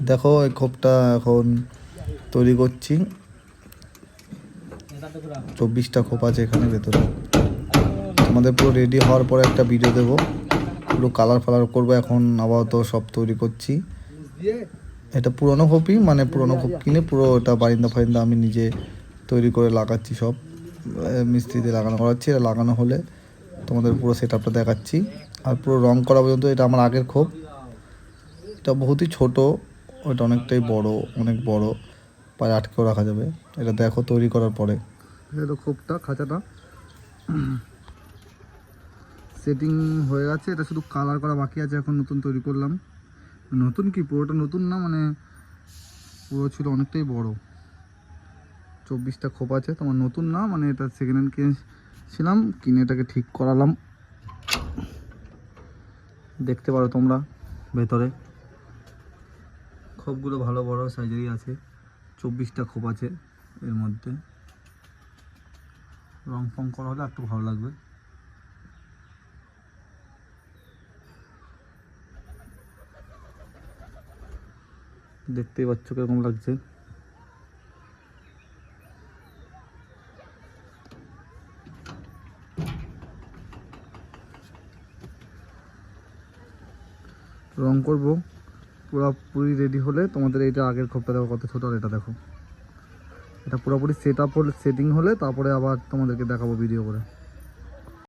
দেখো এই খোপটা এখন তৈরি করছি। 24টা খোপ আছে এখানে ভেতরে। তোমাদের পুরো রেডি হওয়ার পরে একটা ভিডিও দেবো, পুরো কালার ফালার করবো। এখন আপাতত সব তৈরি করছি। এটা পুরনো খোপই, মানে পুরনো খোপ কিনে পুরো এটা বারিন্দা ফারিন্দা আমি নিজে তৈরি করে লাগাচ্ছি, সব মিস্ত্রি দিয়ে লাগানো করাচ্ছি। এটা লাগানো হলে তোমাদের পুরো সেট আপটা দেখাচ্ছি। আর পুরো রং করা পর্যন্ত এটা আমার আগের খোপ। এটা বহুতই ছোটো, ওইটা অনেকটাই বড়, অনেক বড়, পায়ে আটকেও রাখা যাবে। এটা দেখো তৈরি করার পরে। এটা খোপটা, খাঁচাটা সেটিং হয়ে গেছে। এটা শুধু কালার করা বাকি আছে, এখন নতুন তৈরি করলাম। নতুন কি, পুরোটা নতুন না, মানে পুরো ছিল অনেকটাই বড়। 24টা খোপ আছে, তোমার নতুন না, মানে এটা সেকেন্ড হ্যান্ড কিনেছিলাম, কিনে এটাকে ঠিক করালাম। দেখতে পারো তোমরা ভেতরে খোপগুলো ভালো বড় সাইজেরই আছে। 24টা খোপ আছে এর মধ্যে। রং ফং করা হলে একটু ভালো লাগবে। দেখতেই পাচ্ছ কিরকম লাগছে। রং করব পুরোপুরি রেডি হলে তোমাদের এইটা আগের খোপটা দেখো কত ছোটো, আর এটা দেখো। এটা পুরোপুরি সেটিং হলে তারপরে আবার তোমাদেরকে দেখাবো ভিডিও করে।